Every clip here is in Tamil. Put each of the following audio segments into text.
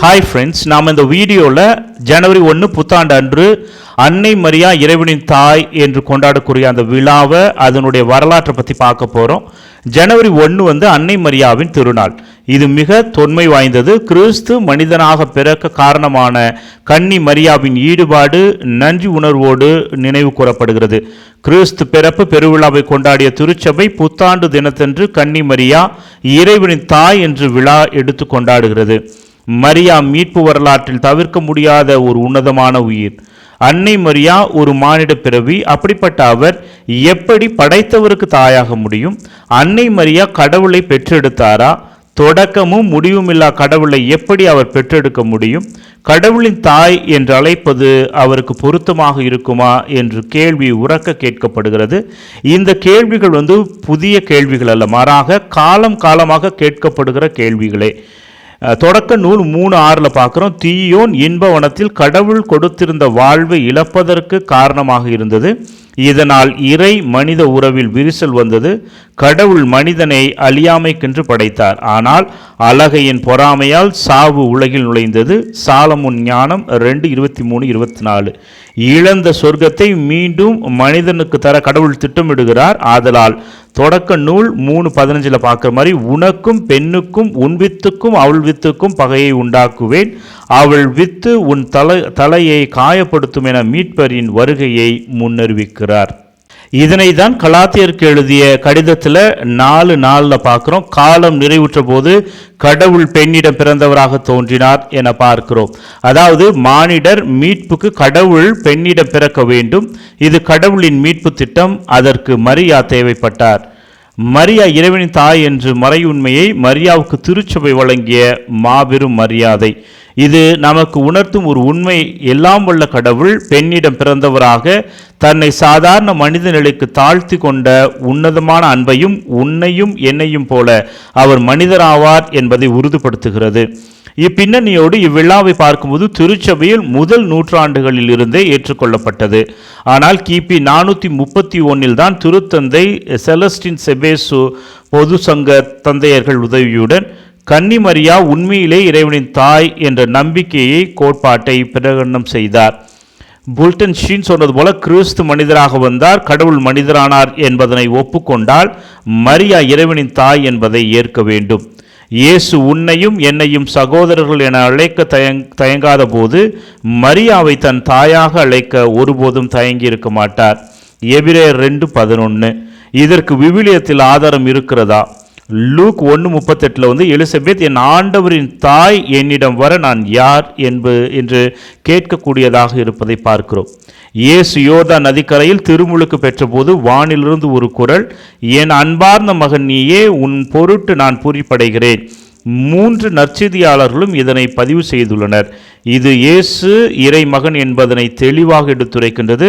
ஹாய் ஃப்ரெண்ட்ஸ், நாம் இந்த வீடியோவில் ஜனவரி 1 புத்தாண்டு அன்று அன்னை மரியா இறைவனின் தாய் என்று கொண்டாடக்கூடிய அந்த விழாவை அதனுடைய வரலாற்றை பற்றி பார்க்க போகிறோம். ஜனவரி 1 அன்னை மரியாவின் திருநாள். இது மிக தொன்மை வாய்ந்தது. கிறிஸ்து மனிதனாக பிறக்க காரணமான கன்னி மரியாவின் ஈடுபாடு நன்றி உணர்வோடு நினைவு கூறப்படுகிறது. கிறிஸ்து பிறப்பு பெருவிழாவை கொண்டாடிய திருச்சபை புத்தாண்டு தினத்தன்று கன்னி மரியா இறைவனின் தாய் என்று விழா எடுத்து கொண்டாடுகிறது. மரியா மீட்பு வரலாற்றில் தவிர்க்க முடியாத ஒரு உன்னதமான உயிர். அன்னை மரியா ஒரு மானிட பிறவி. அப்படிப்பட்ட அவர் எப்படி படைத்தவருக்கு தாயாக முடியும்? அன்னை மரியா கடவுளை பெற்றெடுத்தாரா? தொடக்கமும் முடிவுமில்லா கடவுளை எப்படி அவர் பெற்றெடுக்க முடியும்? கடவுளின் தாய் என்று அழைப்பது அவருக்கு பொருத்தமாக இருக்குமா என்று கேள்வி உரக்க கேட்கப்படுகிறது. இந்த கேள்விகள் புதிய கேள்விகள் அல்ல, மாறாக காலம் காலமாக கேட்கப்படுகிற கேள்விகளே. தொடக்க நூல் 3:6 பார்க்கிறோம். தீயோன் இன்பவனத்தில் கடவுள் கொடுத்திருந்த வாழ்வை இழப்பதற்கு காரணமாக இருந்தது. இதனால் இறை மனித உறவில் விரிசல் வந்தது. கடவுள் மனிதனை அழியாமைக்கென்று படைத்தார். ஆனால் அழகையின் பொறாமையால் சாவு உலகில் நுழைந்தது. சாலமோன் ஞானம் 2:23-24. இழந்த சொர்க்கத்தை மீண்டும் மனிதனுக்கு தர கடவுள் திட்டமிடுகிறார். ஆதலால் தொடக்க நூல் 3:15 பார்க்குற மாதிரி, உனக்கும் பெண்ணுக்கும் உன் வித்துக்கும் அவள் வித்துக்கும் பகையை உண்டாக்குவேன், அவள் வித்து உன் தலையை காயப்படுத்தும் என மீட்பரின் வருகையை முன்னறிவிக்கிறார். இதனை தான் கலாத்தியருக்கு எழுதிய கடிதத்தில் 4:4 பார்க்கிறோம். காலம் நிறைவுற்ற போது கடவுள் பெண்ணிடம் பிறந்தவராக தோன்றினார் என பார்க்கிறோம். அதாவது மானிடர் மீட்புக்கு கடவுள் பெண்ணிடம் பிறக்க வேண்டும். இது கடவுளின் மீட்பு திட்டம். அதற்கு மரியா தேவைப்பட்டார். மரியா இறைவனின் தாய் என்று மறையுண்மையை மரியாவுக்கு திருச்சபை வழங்கிய மாபெரும் மரியாதை. இது நமக்கு உணர்த்தும் ஒரு உண்மை. எல்லாம் வல்ல கடவுள் பெண்ணிடம் பிறந்தவராக தன்னை சாதாரண மனித நிலைக்கு தாழ்த்தி கொண்ட உன்னதமான அன்பையும் உன்னையும் என்னையும் போல அவர் மனிதராவார் என்பதை உறுதிப்படுத்துகிறது. இப்பின்னணியோடு இவ்விழாவை பார்க்கும்போது திருச்சபையில் முதல் நூற்றாண்டுகளில் இருந்தே ஏற்றுக்கொள்ளப்பட்டது. ஆனால் கிபி 431 தான் திருத்தந்தை செலஸ்டின் செபேசு பொது சங்க தந்தையர்கள் உதவியுடன் கன்னி மரியா உண்மையிலே இறைவனின் தாய் என்ற நம்பிக்கையை கோட்பாட்டை பிரகடனம் செய்தார். புல்டன் ஷீன் சொன்னது போல, கிறிஸ்து மனிதராக வந்தார், கடவுள் மனிதரானார் என்பதனை ஒப்புக்கொண்டால் மரியா இறைவனின் தாய் என்பதை ஏற்க வேண்டும். இயேசு உன்னையும் என்னையும் சகோதரர்கள் என அழைக்க தயங்காத போது மரியாவை தன் தாயாக அழைக்க ஒருபோதும் தயங்கி இருக்க மாட்டார். எபிரேயர் 2:11. இதற்கு விவிலியத்தில் ஆதாரம் இருக்கிறதா? லூக் 1:38 எலிசபெத் என் ஆண்டவரின் தாய், என்னிடம் வர நான் யார் என்று கேட்கக்கூடியதாக இருப்பதை பார்க்கிறோம். இயேசு யோர்தான் நதிக்கரையில் திருமுழுக்கு பெற்றபோது வானிலிருந்து ஒரு குரல், என் அன்பார்ந்த மகன் நீயே, உன் பொருட்டு நான் பூரிப்படைகிறேன். 3 நற்செய்தியாளர்களும் இதனை பதிவு செய்துள்ளனர். இது இயேசு இறை மகன் என்பதனை தெளிவாக எடுத்துரைக்கின்றது.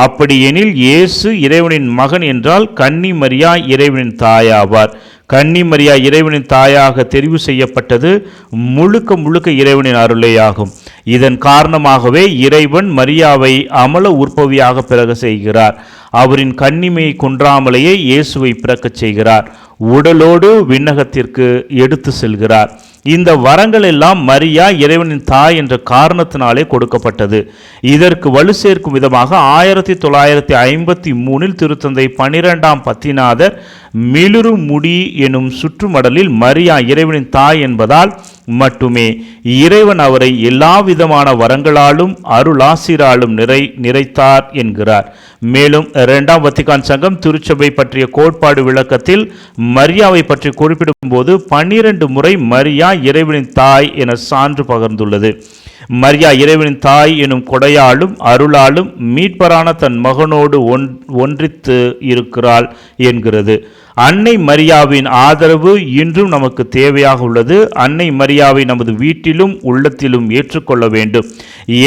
அப்படி எனில் இயேசு இறைவனின் மகன் என்றால் கன்னி மரியா இறைவனின் தாயாவார். கன்னி மரியா இறைவனின் தாயாக தெரிவு செய்யப்பட்டது முழுக்க இறைவனின் அருளேயாகும். இதன் காரணமாகவே இறைவன் மரியாவை அமல உற்பவியாக பிறக்க செய்கிறார். அவரின் கன்னிமையை குன்றாமலேயே இயேசுவை பிறக்கச் செய்கிறார். உடலோடு விண்ணகத்திற்கு எடுத்து செல்கிறார். இந்த வரங்கள் எல்லாம் மரியா இறைவனின் தாய் என்ற காரணத்தினாலே கொடுக்கப்பட்டது. இதற்கு வலு சேர்க்கும் விதமாக 1953 திருத்தந்தை 12ஆம் பத்திநாதர் மிளிரு முடி எனும் சுற்றுமடலில் மரியா இறைவனின் தாய் என்பதால் மட்டுமே இறைவன் அவரை எல்லா விதமான வரங்களாலும் அருளாசிராலும் நிறைத்தார் என்கிறார். மேலும் 2ஆம் வத்திக்கான் சங்கம் திருச்சபை பற்றிய கோட்பாடு விளக்கத்தில் மரியாவை பற்றி குறிப்பிடும் போது 12 முறை மரியா இறைவனின் தாய் என சான்று பகர்ந்துள்ளது. மரியா இறைவனின் தாய் எனும் கொடையாலும் அருளாலும் மீட்பரான தன் மகனோடு ஒன்றித்து இருக்கிறாள் என்கிறது. அன்னை மரியாவின் ஆதரவு இன்றும் நமக்கு தேவையாக உள்ளது. அன்னை மரியாவை நமது வீட்டிலும் உள்ளத்திலும் ஏற்றுக்கொள்ள வேண்டும்.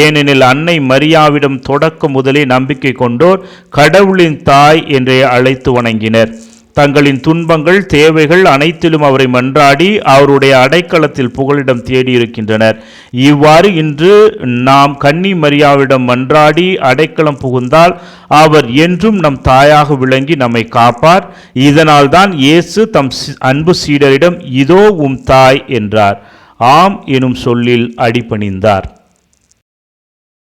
ஏனெனில் அன்னை மரியாவிடம் தொடக்க முதலே நம்பிக்கை கொண்டோர் கடவுளின் தாய் என்றே அழைத்து வணங்கினர். தங்களின் துன்பங்கள் தேவைகள் அனைத்திலும் அவரை மன்றாடி அவருடைய அடைக்கலத்தில் புகலிடம் தேடியிருக்கின்றனர். இவ்வாறு இன்று நாம் கன்னி மரியாவிடம் மன்றாடி அடைக்கலம் புகுந்தால் அவர் என்றும் நம் தாயாக விளங்கி நம்மை காப்பார். இதனால் தான் இயேசு தம் அன்பு சீடரிடம் இதோ உம் தாய் என்றார். ஆம் எனும் சொல்லில் அடிபணிந்தார்.